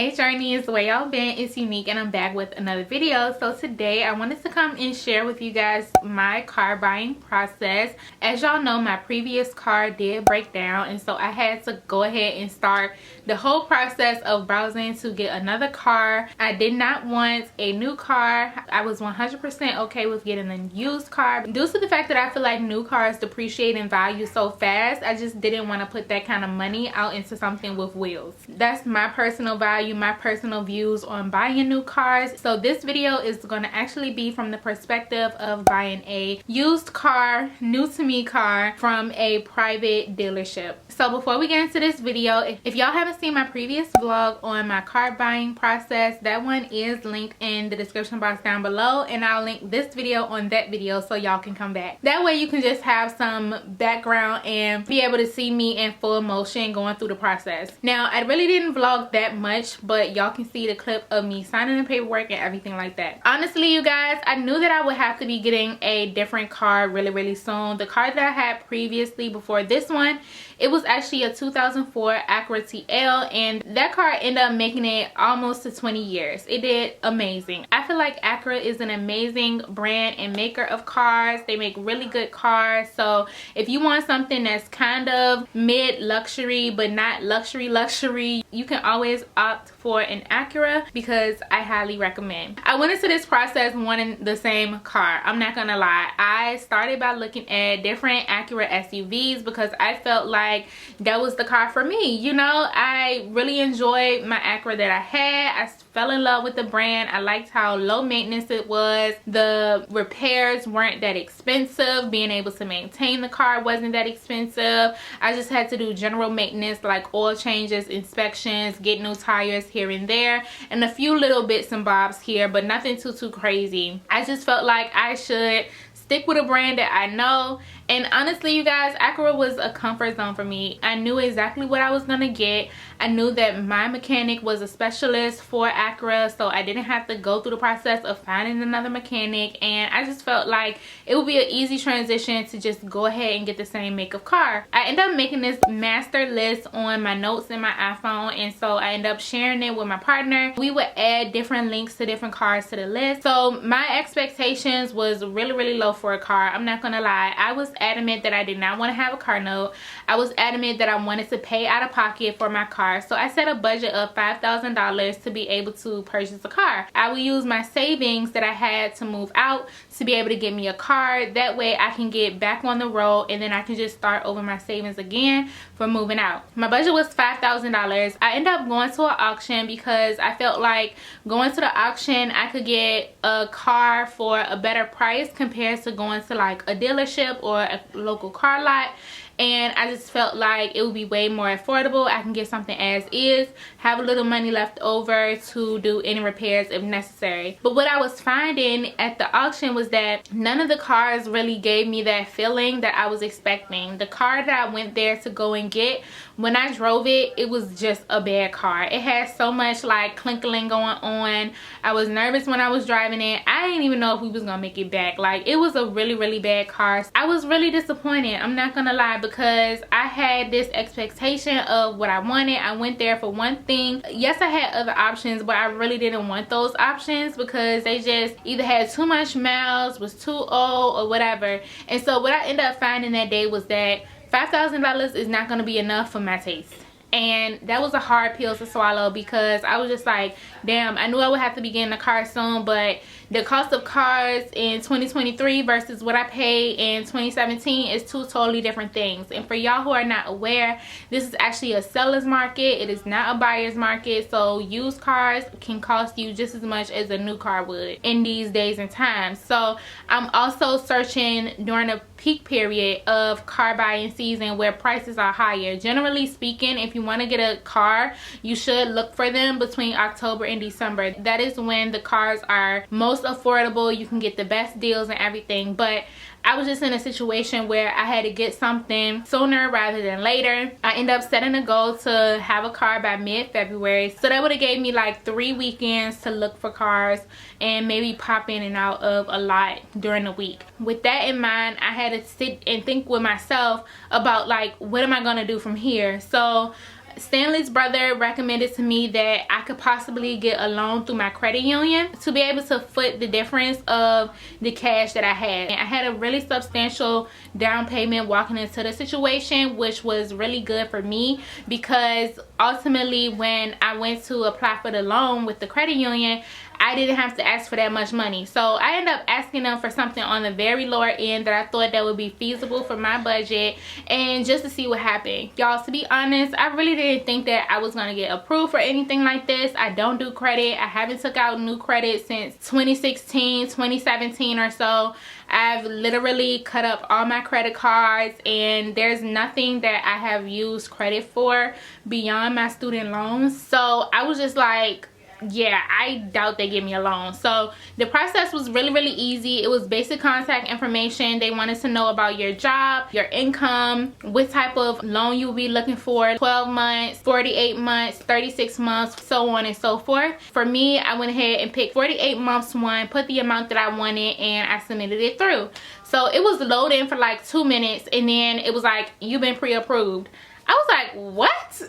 Hey journeys, where y'all been? It's Unique and I'm back with another video. So today I wanted to come and share with you guys my car buying process. As y'all know, my previous car did break down, and so I had to go ahead and start the whole process of browsing to get another car. I did not want a new car. I was 100% okay with getting a used car. Due to the fact that I feel like new cars depreciate in value so fast, I just didn't want to put that kind of money out into something with wheels. That's my personal value, my personal views on buying new cars. So this video is going to actually be from the perspective of buying a used car, new to me car from a private dealership. So before we get into this video, if y'all haven't seen my previous vlog on my car buying process, that one is linked in the description box down below, and I'll link this video on that video so y'all can come back. That way you can just have some background and be able to see me in full motion going through the process. Now, I really didn't vlog that much, but y'all can see the clip of me signing the paperwork and everything like that. Honestly, you guys, I knew that I would have to be getting a different car really soon. The car that I had previously before this one, it was actually a 2004 Acura TL, and that car ended up making it almost to 20 years. It did amazing. I feel like Acura is an amazing brand and maker of cars. They make really good cars. So if you want something that's kind of mid-luxury but not luxury, you can always opt for an Acura, because I highly recommend. I went into this process wanting the same car. I'm not gonna lie. I started by looking at different Acura SUVs because I felt like that was the car for me. You know, I really enjoyed my Acura that I had. I fell in love with the brand. I liked how low maintenance it was. The repairs weren't that expensive. Being able to maintain the car wasn't that expensive. I just had to do general maintenance like oil changes, inspections, get new tires here and there, and a few little bits and bobs here, but nothing too crazy. I just felt like I should stick with a brand that I know. And honestly, you guys, Acura was a comfort zone for me. I knew exactly what I was gonna get. I knew that my mechanic was a specialist for Acura, so I didn't have to go through the process of finding another mechanic, and I just felt like it would be an easy transition to just go ahead and get the same make of car. I ended up making this master list on my notes in my iPhone, and so I ended up sharing it with my partner. We would add different links to different cars to the list. So my expectations was really low for a car. I'm not gonna lie. I was adamant that I did not want to have a car note. I was adamant that I wanted to pay out of pocket for my car. So I set a budget of $5,000 to be able to purchase a car. I will use my savings that I had to move out to be able to get me a car. That way I can get back on the road, and then I can just start over my savings again for moving out. My budget was $5,000. I ended up going to an auction because I felt like going to the auction I could get a car for a better price compared to going to like a dealership or a local car lot. And I just felt like it would be way more affordable. I can get something as is, have a little money left over to do any repairs if necessary. But what I was finding at the auction was that none of the cars really gave me that feeling that I was expecting. The car that I went there to go and get, when I drove it, it was just a bad car. It had so much like clinkling going on. I was nervous when I was driving it. I didn't even know if we was gonna make it back. Like, it was a really bad car. I was really disappointed. I'm not gonna lie, because I had this expectation of what I wanted. I went there for one thing. Yes, I had other options, but I really didn't want those options because they just either had too much miles, was too old, or whatever. And so what I ended up finding that day was that $5,000 is not going to be enough for my taste. And that was a hard pill to swallow, because I was just like, damn, I knew I would have to be getting a car soon, but the cost of cars in 2023 versus what I paid in 2017 is two totally different things. And for y'all who are not aware, this is actually a seller's market. It is not a buyer's market. So used cars can cost you just as much as a new car would in these days and times. So I'm also searching during a peak period of car buying season where prices are higher. Generally speaking, if you want to get a car, you should look for them between October and December. That is when the cars are most affordable. You can get the best deals and everything. But I was just in a situation where I had to get something sooner rather than later. I ended up setting a goal to have a car by mid-February. So that would have gave me like 3 weekends to look for cars and maybe pop in and out of a lot during the week. With that in mind, I had to sit and think with myself about like, what am I gonna do from here? So Stanley's brother recommended to me that I could possibly get a loan through my credit union to be able to foot the difference of the cash that I had. And I had a really substantial down payment walking into the situation, which was really good for me, because ultimately when I went to apply for the loan with the credit union, I didn't have to ask for that much money. So I ended up asking them for something on the very lower end that I thought that would be feasible for my budget, and just to see what happened. Y'all, to be honest, I really didn't think that I was gonna get approved for anything like this. I don't do credit. I haven't took out new credit since 2016, 2017 or so. I've literally cut up all my credit cards, and there's nothing that I have used credit for beyond my student loans. So I was just like, yeah, I doubt they give me a loan. So the process was really easy. It was basic contact information. They wanted to know about your job, your income, what type of loan you will be looking for, 12 months, 48 months, 36 months, so on and so forth. For me, I went ahead and picked 48 months one, put the amount that I wanted, and I submitted it through. So it was loading for like 2 minutes, and then it was like, you've been pre-approved. I was like, what?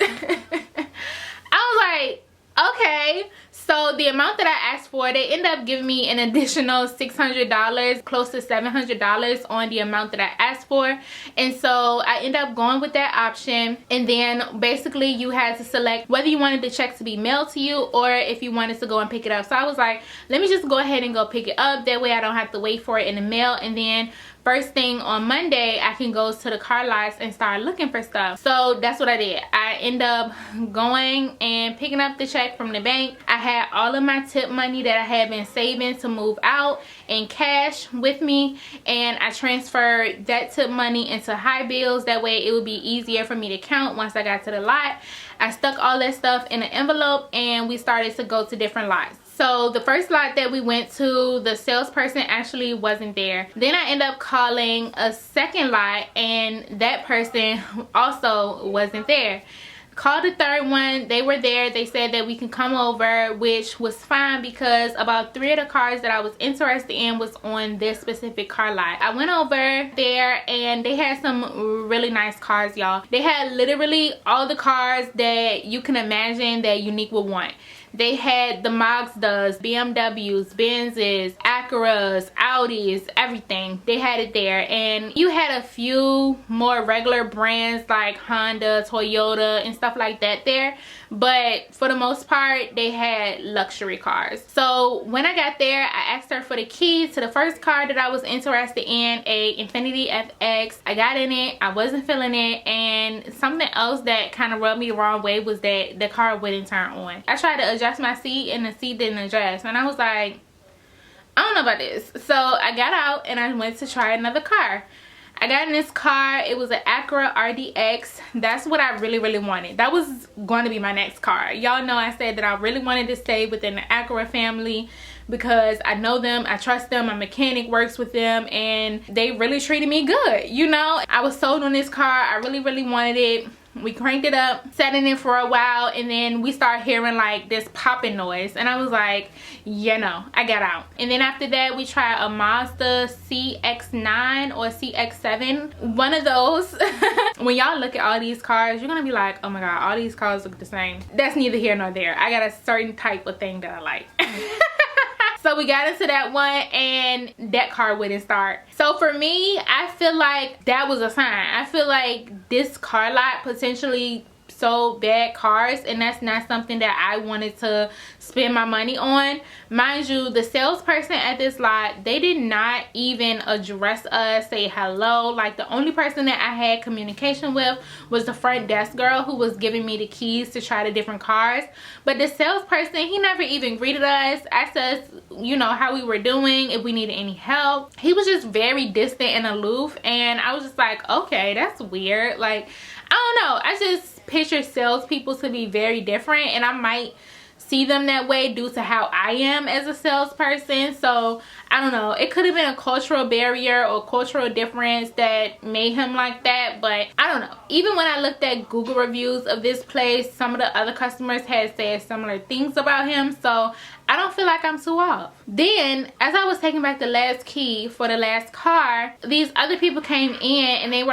I was like, okay. So the amount that I asked for, they ended up giving me an additional $600, close to $700 on the amount that I asked for. And so I ended up going with that option. And then basically you had to select whether you wanted the check to be mailed to you or if you wanted to go and pick it up. So I was like, let me just go ahead and go pick it up. That way I don't have to wait for it in the mail. And then first thing on Monday, I can go to the car lots and start looking for stuff. So that's what I did. I ended up going and picking up the check from the bank. I had all of my tip money that I had been saving to move out in cash with me, and I transferred that tip money into high bills. That way it would be easier for me to count once I got to the lot. I stuck all that stuff in an envelope, and we started to go to different lots. So the first lot that we went to, the salesperson actually wasn't there. Then I ended up calling a second lot, and that person also wasn't there. Called the third one, they were there. They said that we can come over, which was fine because about 3 of the cars that I was interested in was on this specific car lot. I went over there and they had some really nice cars, y'all. They had literally all the cars that you can imagine that Uneak would want. They had the Mazdas, BMWs, Benzes, Acuras, Audis, everything. They had it there. And you had a few more regular brands like Honda, Toyota, and stuff like that there. But for the most part, they had luxury cars. So when I got there, I asked her for the keys to the first car that I was interested in, a Infiniti FX. I got in it. I wasn't feeling it. And something else that kind of rubbed me the wrong way was that the car wouldn't turn on. I tried to adjust my seat and the seat didn't adjust, and I was like, I don't know about this. So I got out and I went to try another car. I got in this car. It was an Acura RDX. That's what I really wanted. That was going to be my next car. Y'all know I said that I really wanted to stay within the Acura family because I know them, I trust them, my mechanic works with them, and they really treated me good. You know, I was sold on this car. I really wanted it. We cranked it up, sat in it for a while, and then we started hearing like this popping noise, and I was like, yeah, no, I got out. And then after that, we tried a Mazda CX-9 or CX-7, one of those. When y'all look at all these cars, you're gonna be like, oh my god, all these cars look the same. That's neither here nor there. I got a certain type of thing that I like. So we got into that one and that car wouldn't start. So for me, I feel like that was a sign. I feel like this car lot potentially sold bad cars, and that's not something that I wanted to spend my money on. Mind you, the salesperson at this lot, they did not even address us, say hello. Like, the only person that I had communication with was the front desk girl who was giving me the keys to try the different cars. But the salesperson, he never even greeted us, asked us, you know, how we were doing, if we needed any help. He was just very distant and aloof, and I was just like, okay, that's weird. Like, I don't know, I just picture salespeople to be very different, and I might see them that way due to how I am as a salesperson. So I don't know, it could have been a cultural barrier or cultural difference that made him like that, but I don't know. Even when I looked at Google reviews of this place, some of the other customers had said similar things about him. So I don't feel like I'm too off. Then as I was taking back the last key for the last car, these other people came in and they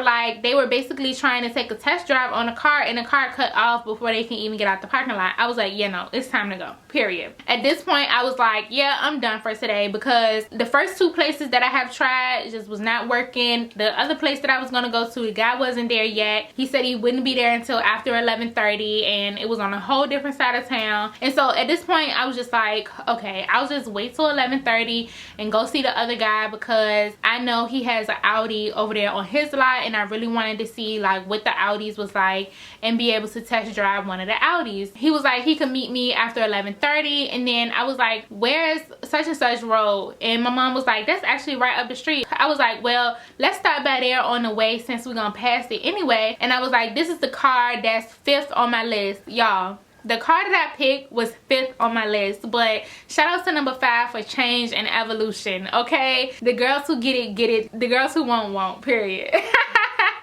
were basically trying to take a test drive on the car, and the car cut off before they can even get out the parking lot. I was like, yeah, no, it's time to go, period. At this point I was like, yeah, I'm done for today, because the first 2 places that I have tried just was not working. The other place that I was gonna go to, the guy wasn't there yet. He said he wouldn't be there until after 11:30, and it was on a whole different side of town. And so at this point I was just like, okay, I'll just wait till 11:30 and go see the other guy, because I know he has an Audi over there on his lot, and I really wanted to see like what the Audis was like and be able to test drive one of the Audis. He was like he could meet me after 11:30, and then I was like, where's such and such road? And my mom was like, that's actually right up the street. I was like, well, let's stop by there on the way since we're gonna pass it anyway. And I was like, this is the car that's 5th on my list, y'all. The car that I picked was 5th on my list, but shout out to number 5 for change and evolution, okay? The girls who get it. The girls who won't, period.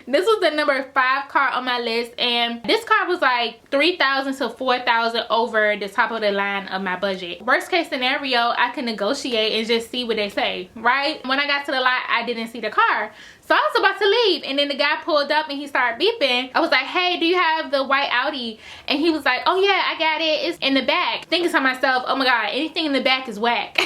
This was the number 5 car on my list, and this car was like $3,000 to $4,000 over the top of the line of my budget. Worst case scenario, I can negotiate and just see what they say, right? When I got to the lot, I didn't see the car. So I was about to leave, and then the guy pulled up and he started beeping. I was like, hey, do you have the white Audi? And he was like, oh yeah, I got it, it's in the back. Thinking to myself, oh my god, anything in the back is whack.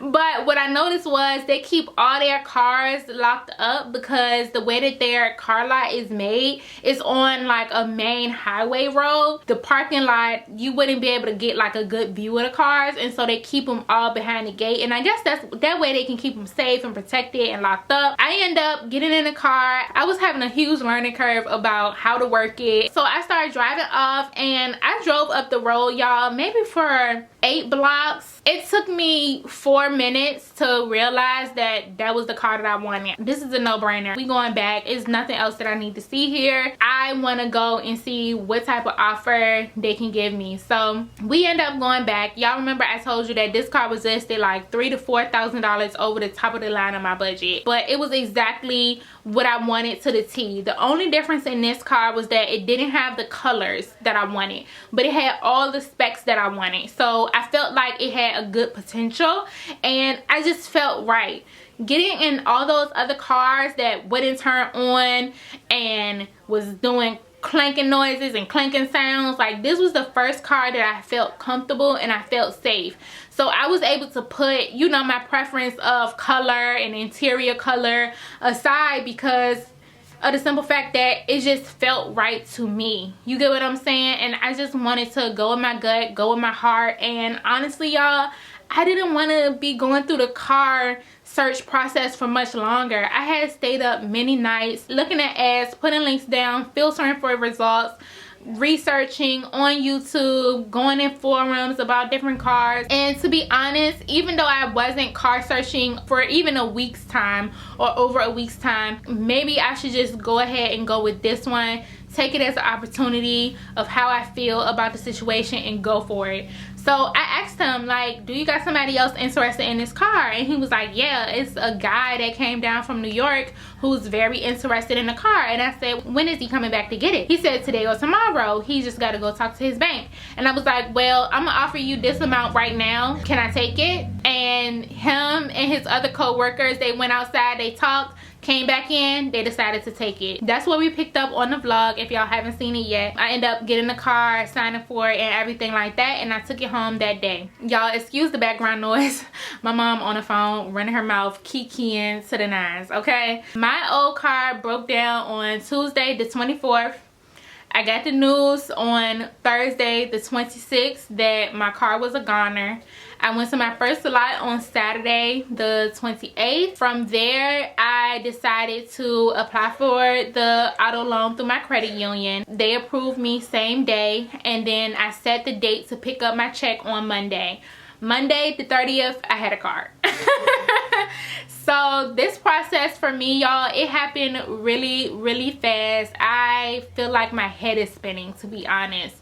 But what I noticed was they keep all their cars locked up, because the way that their car lot is made is on like a main highway road. The parking lot, you wouldn't be able to get like a good view of the cars, and so they keep them all behind the gate. And I guess that way they can keep them safe and protected and locked up. I end up getting in the car. I was having a huge learning curve about how to work it, so I started driving off, and I drove up the road, y'all, maybe for 8 blocks. It took me 4 minutes to realize that that was the car that I wanted. This is a no-brainer. We going back. It's nothing else that I need to see here. I want to go and see what type of offer they can give me. So we end up going back. Y'all remember I told you that this car was listed like $3,000 to $4,000 over the top of the line of my budget, but it was exactly what I wanted to the T. The only difference in this car was that it didn't have the colors that I wanted, but it had all the specs that I wanted. So I felt like it had a good potential, and I just felt right. Getting in all those other cars that wouldn't turn on and was doing clanking noises and clanking sounds, like this was the first car that I felt comfortable and I felt safe. So I was able to put, you know, my preference of color and interior color aside, because of the simple fact that it just felt right to me. You get what I'm saying? And I just wanted to go with my gut, go with my heart. And honestly, y'all, I didn't want to be going through the car search process for much longer. I had stayed up many nights looking at ads, putting links down, filtering for results, researching on YouTube, going in forums about different cars. And to be honest, even though I wasn't car searching for even a week's time or over a week's time, maybe I should just go ahead and go with this one, take it as an opportunity of how I feel about the situation and go for it. So I asked him, like, do you got somebody else interested in this car? And he was like, yeah, it's a guy that came down from New York who's very interested in the car. And I said, when is he coming back to get it? He said today or tomorrow. He just got to go talk to his bank. And I was like, well, I'm gonna offer you this amount right now. Can I take it? And him and his other co-workers, they went outside, they talked, came back in, they decided to take it. That's what we picked up on the vlog if y'all haven't seen it yet. I ended up getting the car, signing for it and everything like that, and I took it home that day. Y'all excuse the background noise. My mom on the phone running her mouth, keying to the nines, okay? My old car broke down on Tuesday the 24th. I got the news on Thursday the 26th that my car was a goner. I went to my first lot on Saturday the 28th. From there, I decided to apply for the auto loan through my credit union. They approved me same day, and then I set the date to pick up my check on Monday. Monday the 30th, I had a car. So this process for me, y'all, it happened really fast. I feel like my head is spinning, to be honest.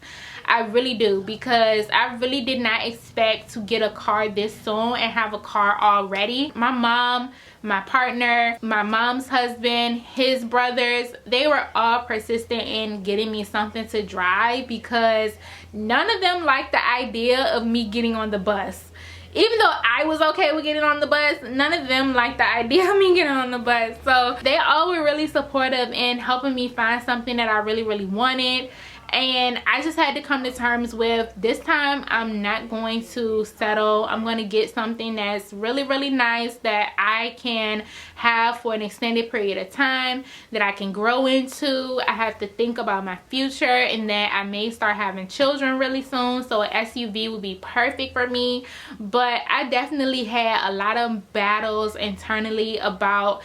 I really do, because I really did not expect to get a car this soon and have a car already. My mom, my partner, my mom's husband, his brothers, they were all persistent in getting me something to drive because none of them liked the idea of me getting on the bus. Even though I was okay with getting on the bus, none of them liked the idea of me getting on the bus. So they all were really supportive in helping me find something that I really wanted. And I just had to come to terms with, this time I'm not going to settle. I'm going to get something that's really nice, that I can have for an extended period of time, that I can grow into. I have to think about my future and that I may start having children really soon, so an SUV would be perfect for me. But I definitely had a lot of battles internally about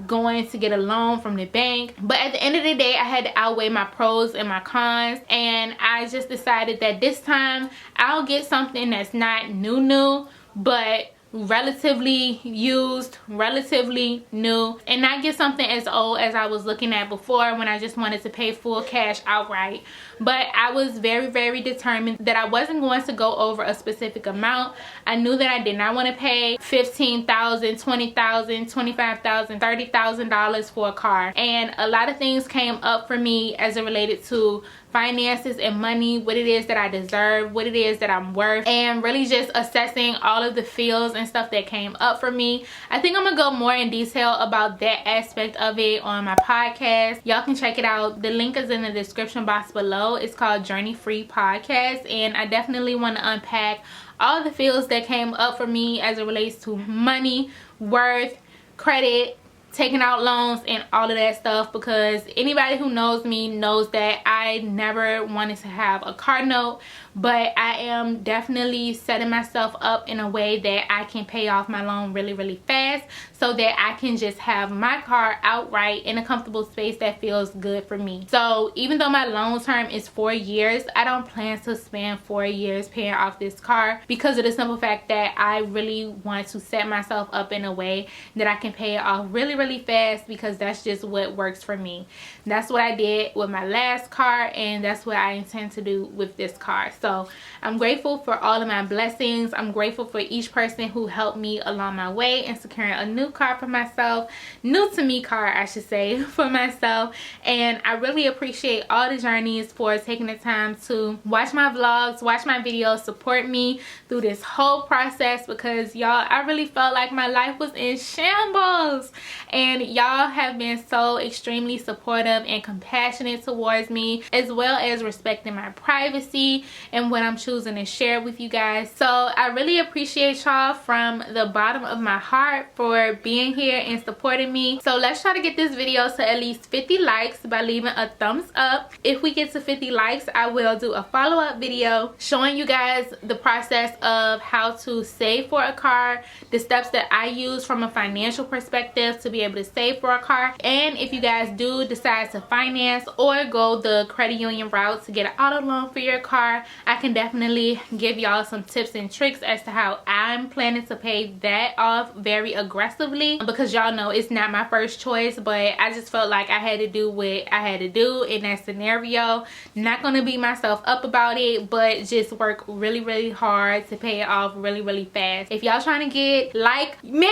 going to get a loan from the bank, but at the end of the day I had to outweigh my pros and my cons, and I just decided that this time I'll get something that's not new, but relatively used, relatively new, and not get something as old as I was looking at before when I just wanted to pay full cash outright. But I was very determined that I wasn't going to go over a specific amount. I knew that I did not want to pay $15,000, $20,000, $25,000, $30,000 for a car. And a lot of things came up for me as it related to finances and money, what it is that I deserve, what it is that I'm worth, and really just assessing all of the feels and stuff that came up for me. I think I'm gonna go more in detail about that aspect of it on my podcast. Y'all can check it out. The link is in the description box below. It's called Journey Free Podcast, and I definitely want to unpack all the feels that came up for me as it relates to money, worth, credit, taking out loans, and all of that stuff, because anybody who knows me knows that I never wanted to have a car note, but I am definitely setting myself up in a way that I can pay off my loan really fast, so that I can just have my car outright in a comfortable space that feels good for me. So even though my loan term is 4 years, I don't plan to spend 4 years paying off this car, because of the simple fact that I really want to set myself up in a way that I can pay it off really fast, because that's just what works for me. That's what I did with my last car, and that's what I intend to do with this car. So I'm grateful for all of my blessings. I'm grateful for each person who helped me along my way in securing a new car for myself, new to me car I should say, for myself. And I really appreciate all the journeys for taking the time to watch my vlogs, watch my videos, support me through this whole process, because y'all, I really felt like my life was in shambles, and y'all have been so extremely supportive and compassionate towards me, as well as respecting my privacy and what I'm choosing to share with you guys. So I really appreciate y'all from the bottom of my heart for being here and supporting me. So let's try to get this video to at least 50 likes by leaving a thumbs up. If we get to 50 likes, I will do a follow-up video showing you guys the process of how to save for a car, the steps that I use from a financial perspective to be able to save for a car. And if you guys do decide to finance or go the credit union route to get an auto loan for your car, I can definitely give y'all some tips and tricks as to how I'm planning to pay that off very aggressively, because y'all know it's not my first choice, but I just felt like I had to do what I had to do in that scenario. Not gonna beat myself up about it, but just work really hard to pay it off really fast. If y'all trying to get like me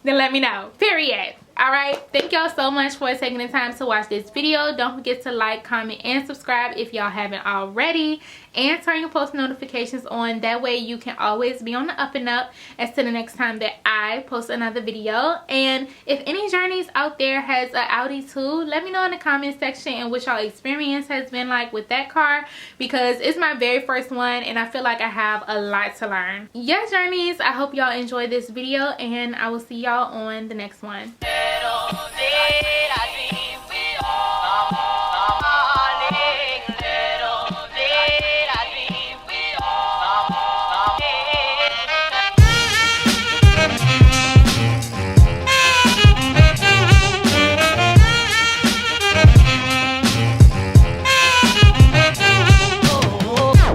then let me know, period. Alright, thank y'all so much for taking the time to watch this video. Don't forget to like, comment, and subscribe if y'all haven't already, and turn your post notifications on. That way you can always be on the up and up as to the next time that I post another video. And if any journeys out there has an Audi too, let me know in the comment section and what y'all experience has been like with that car, because it's my very first one and I feel like I have a lot to learn. Yes, journeys, I hope y'all enjoyed this video, and I will see y'all on the next one.